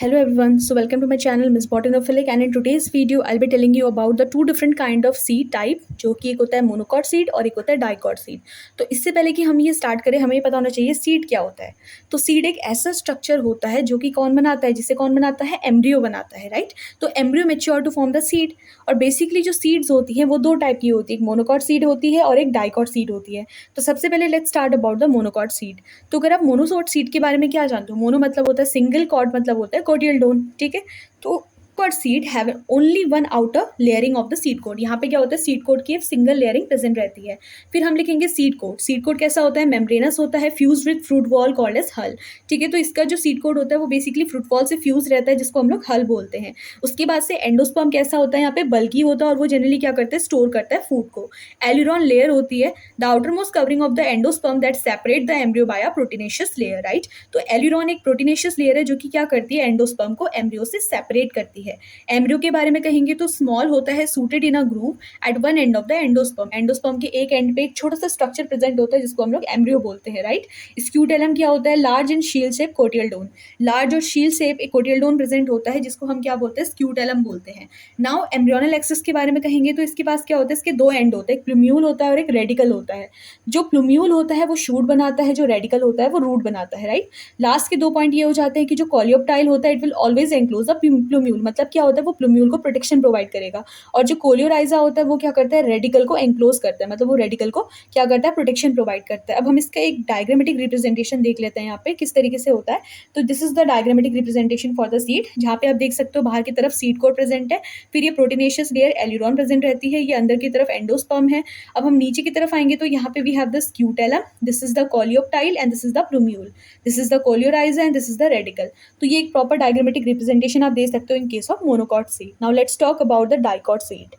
Hello everyone, so welcome to my channel Miss Botanophilic and in today's video I'll be telling you about the two different kind of seed type जो कि एक होता है monocot seed और एक होता है डाइकॉट सीड। तो इससे पहले कि हम ये स्टार्ट करें हमें ये पता होना चाहिए सीड क्या होता है। तो सीड एक ऐसा स्ट्रक्चर होता है जो कि कौन बनाता है, जिसे कौन बनाता है, एम्ब्रियो बनाता है, राइट। तो embryo mature to form the seed. और बेसिकली जो सीड्स होती हैं वो दो टाइप की होती है, एक मोनोकॉट सीड होती है और एक डाइकॉट सीड होती है। तो सबसे पहले let's start about the monocot seed. तो अगर आप मोनोसोट सीड के बारे में क्या जानते हो, मोनो मतलब होता है सिंगल, कॉट मतलब होता है कोटियलडोन, ठीक है। तो कॉट seed have only one outer layering of the seed coat. यहाँ पे क्या होता है, सीड कोट की एक सिंगल लेयरिंग प्रेजेंट रहती है। फिर हम लिखेंगे सीड कोट। सीड कोट कैसा होता है, मेम्ब्रेनस होता है, fuse with fruit wall called as hull, ठीक है। तो इसका जो सीड कोट होता है वो बेसिकली फ्रूट वॉल से फ्यूज रहता है जिसको हम लोग हल बोलते हैं। उसके बाद से एंडोस्पर्म कैसा होता है, यहाँ पे बल्की होता है और वो जनरली क्या करता है, स्टोर करता है फूड को। एल्यूरॉन लेयर होती है the outer most covering of the endosperm that separate the embryo bye a proteinaceous layer, right. तो एल्यूरॉन एक प्रोटीनेशियस लेयर है जो कि क्या करती है, एंडोस्पर्म को एम्ब्रियो से सेपरेट करती है। एम्ब्रियो के बारे में कहेंगे तो स्मॉल होता है, suited in a groove at one end of the endosperm. Endosperm के एक एंड पे एक छोटा सा स्ट्रक्चर प्रेजेंट होता है जिसको हम लोग एम्ब्रियो बोलते हैं, राइट। स्क्यूटेलम क्या होता है, large and shield shape cotyledon. Large और शील शेप एक कोटियलडोन प्रेजेंट होता है जिसको हम क्या बोलते हैं, स्क्यूटेलम बोलते हैं। नाउ एम्ब्रियोनल एक्सिस के बारे में कहेंगे तो इसके पास क्या होता है, इसके दो एंड होते हैं, एक प्लूम्यूल होता है और एक रेडिकल होता है। जो प्लूम्यूल होता है वो शूट बनाता है, जो रेडिकल होता है वो रूट बनाता है, राइट। लास्ट के दो पॉइंट ये हो जाते हैं कि जो कोलियोप्टाइल होता है it will always enclose the plumule. मतलब क्या होता है, वो प्लूम्यूल को प्रोटेक्शन प्रोवाइड करेगा। और जो कोलियोराइजा होता है वो क्या करता है, रेडिकल को एंक्लोज करता है, मतलब वो रेडिकल को क्या करता है, प्रोटेक्शन प्रोवाइड करता है। अब हम इसका एक डायग्रामेटिक रिप्रेजेंटेशन देख लेते हैं यहाँ पे किस तरीके से होता है। तो this is the diagrammatic representation for the seed, जहाँ पे आप देख सकते हो बाहर की तरफ सीड कोट प्रेजेंट है, फिर ये प्रोटीनेशियस लेयर एल्यूरॉन प्रेजेंट रहती है, ये अंदर की तरफ एंडोस्पर्म है। अब हम नीचे की तरफ आएंगे तो यहाँ पे we have the scutellum, this is the coleoptile and this is the plumule, this is the coleorhiza and this is the radicle. तो ये एक प्रॉपर डायग्रामेटिक रिप्रेजेंटेशन आप दे सकते हो in case of monocot seed. Now let's talk about the dicot seed.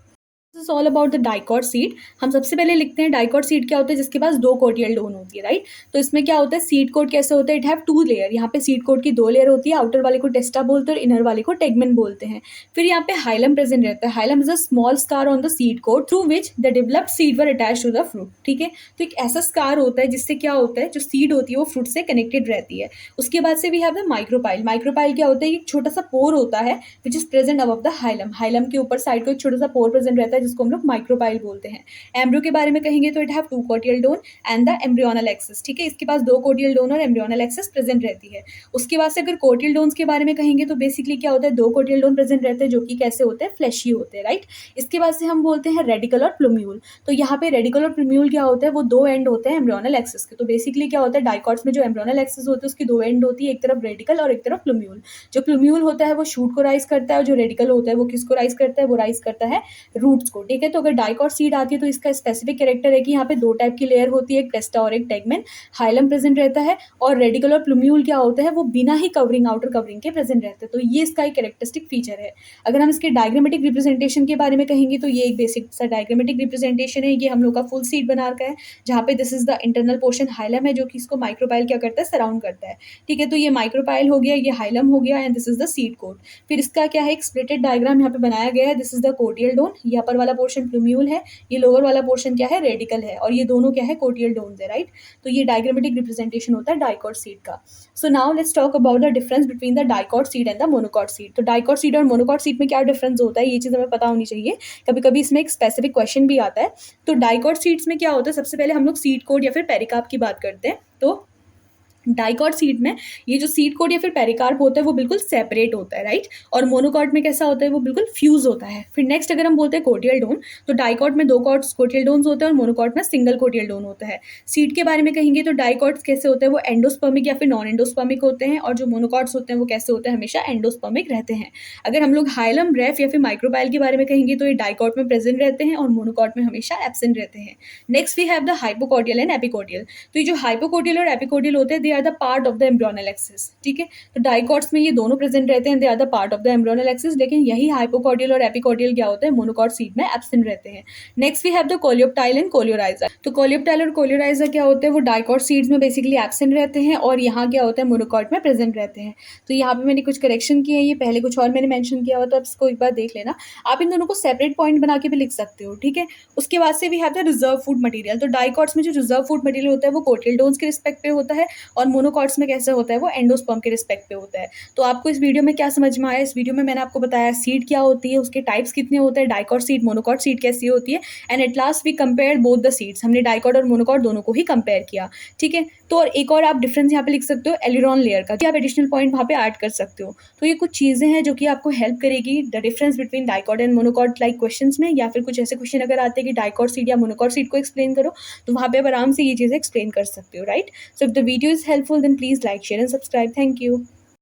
This is all about the dicot seed. हम सबसे पहले लिखते हैं डाइकॉट सीड क्या होता है, जिसके पास दो कोटियलडोन होती है, राइट। तो इसमें क्या होता है, सीड कोट कैसे होता है, इट हैव टू लेयर। यहाँ पे सीड कोट की दो लेयर होती है, आउटर वाले को टेस्टा बोलते हैं और इनर वाले को टेगमेन बोलते हैं। फिर यहाँ पे हाइलम प्रेजेंट रहता है। Hilum is a small scar on the seed coat through which the developed seed were attach to the fruit, ठीक है। तो एक ऐसा स्कार होता है जिससे क्या होता है, जो सीड होती है वो फ्रूट से कनेक्टेड रहती है। उसके बाद से we have the micropyle. Micropyle क्या होता है, एक छोटा सा पोर होता है which is present above the hilum. Hilum के ऊपर साइड को एक छोटा सा पोर प्रेजेंट रहता है जिसको हम लोग माइक्रोपाइल बोलते हैं। एम्ब्रियो के बारे में कहेंगे तो it have two cotyledon and the embryonal axis, ठीक है। इसके पास दो कोटियलडोन और एम्ब्रियोनल एक्सिस प्रेजेंट रहती है। उसके बाद से अगर कोटियलडोन्स के बारे में कहेंगे तो बेसिकली क्या होता है, दो कोटियलडोन प्रेजेंट रहते हैं जो कि कैसे होते हैं, फ्लैशी होते हैं, राइट। इसके बाद से हम बोलते हैं रेडिकल और प्लूम्यूल। तो यहाँ पे रेडिकल और प्लूम्यूल क्या होता है, वो दो एंड होते हैं एम्ब्रियोनल एक्सिस के। तो बेसिकली क्या होता है, डाइकॉट्स में जो एम्ब्रियोनल एक्सिस होती है उसकी दो एंड होती है, एक तरफ रेडिकल और एक तरफ प्लूम्यूल। जो प्लूम्यूल होता है वो शूट को राइज करता है और जो रेडिकल होता है वो किसको राइज करता है, वो राइज करता है रूट्स को, ठीक है। तो अगर डाइकॉट सीड आती है तो इसका स्पेसिफिक कैरेक्टर है कि यहाँ पे दो टाइप की लेयर होती है, एक टेस्टा और एक टेगमेन। हाइलम प्रेजेंट रहता है और रेडिकल और प्लूम्यूल क्या होता है, वो बिना ही कवरिंग, आउटर कवरिंग के प्रेजेंट रहते हैं। तो ये इसका एक कैरेक्टरिस्टिक फीचर है। अगर हम इसके डायग्रामेटिक रिप्रेजेंटेशन के बारे में कहेंगे तो ये एक बेसिक सा डायग्रामेटिक रिप्रेजेंटेशन है। ये हम लोग का फुल सीड बना रखा है, जहाँ पे this is the internal portion hilum है जो कि इसको माइक्रोपाइल क्या करता है, सराउंड करता है, ठीक है। तो ये माइक्रोपाइल हो गया, ये हाइलम हो गया and this is the seed coat. फिर इसका क्या है, एक स्प्लिटेड डायग्राम यहाँ पे बनाया गया है। दिस इज द कोटियलडोन, ये अपर वाला पोर्शन प्लूम्यूल है, ये लोअर वाला पोर्शन क्या है, रेडिकल है, और ये दोनों क्या है, कोटियलडोन्स है, राइट। तो ये डायग्रामेटिक रिप्रेजेंटेशन होता है डाइकॉट सीड का। So now let's talk about the difference between the dicot seed and the monocot seed. तो डाइकॉट सीड और मोनोकॉट सीड में क्या डिफरेंस होता है, ये चीज़ हमें पता होनी चाहिए। कभी कभी इसमें एक स्पेसिफिक क्वेश्चन भी आता है। तो डाइकॉट सीड्स में क्या होता है, सबसे पहले हम लोग सीड कोड या फिर पेरिकार्प की बात करते हैं। तो डाइकॉट सीड में ये जो सीड कोड या फिर पेरिकार्प होता है वो बिल्कुल सेपरेट होता है, राइट। और मोनोकॉट में कैसा होता है, वो बिल्कुल फ्यूज होता है। फिर नेक्स्ट अगर हम बोलते हैं कोटियलडोन, तो डाइकॉट में दो कोटियलडोन्स होते हैं और मोनोकॉट में सिंगल कोटियलडोन होता है। सीड के बारे में कहेंगे तो डाइकॉट्स कैसे होते हैं, वो एंडोस्पर्मिक या फिर नॉन एंडोस्पर्मिक होते हैं, और जो मोनोकॉट्स होते हैं वो कैसे होते हैं, हमेशा एंडोस्पर्मिक रहते हैं। अगर हम लोग हाइलम, रेफ या फिर माइक्रोपाइल के बारे में कहेंगे तो ये डाइकॉट में प्रेजेंट रहते हैं और मोनोकॉट में हमेशा एब्सेंट रहते हैं। Next we have the hypocotyl and epicotyl. तो ये जो हाइपोकॉटियल और एपिकॉटियल होते हैं, they are the part of the embryonal axis, ठीक है। तो डाइकॉट्स में ये दोनों प्रेजेंट रहते हैं, they are the part of the embryonal axis. लेकिन यही हाइपोकॉटियल और एपिकॉटियल क्या होते हैं, मोनोकॉट सीड में एब्सेंट रहते हैं। Next we have the coleoptile and coleorhiza. तो कोलियोप्टाइल और कोलियोराइजा क्या होते हैं, वो डाइकॉट सीड्स में बेसिकली एब्सेंट रहते हैं और यहाँ क्या होता है, मोनोकॉट में प्रेजेंट रहते हैं। तो यहाँ पे मैंने कुछ करेक्शन किए हैं, ये पहले कुछ और मैंने मेंशन किया हुआ, तो आप इसको एक बार देख लेना। आप इन दोनों को सेपरेट पॉइंट बना के भी लिख सकते हो, ठीक है। उसके बाद से we have the reserve food material. तो डाइकॉट्स में जो रिजर्व फूड मटेरियल होता है वो कोटियलडोन्स के रिस्पेक्ट पे होता है और मोनोकॉट्स में कैसे होता है, वो एंडोस्पर्म के रिस्पेक्ट पे होता है। तो आपको इस वीडियो में क्या समझ में आया? इस वीडियो में मैंने आपको बताया सीड क्या होती है, उसके टाइप्स कितने होते हैं, डाइकॉट सीड, मोनोकॉट सीड कैसी होती है, and at last we compare both the seeds. हमने डाइकॉट और मोनोकॉट दोनों को ही कंपेयर किया, ठीक है। तो और एक और आप डिफरेंस यहाँ पे लिख सकते हो एलिरॉन लेयर का, कि आप एडिशनल पॉइंट वहाँ पे ऐड कर सकते हो। तो ये कुछ चीज़ें हैं जो कि आपको हेल्प करेगी the difference between dicot and monocot like questions में, या फिर कुछ ऐसे क्वेश्चन अगर आते हैं कि डाइकॉट सीड या मोनोकॉट सीड को एक्सप्लेन करो, तो वहाँ पे आप आराम से ये चीज़ें एक्सप्लेन कर सकते हो, right. So if the video is helpful then please like share and subscribe. Thank you.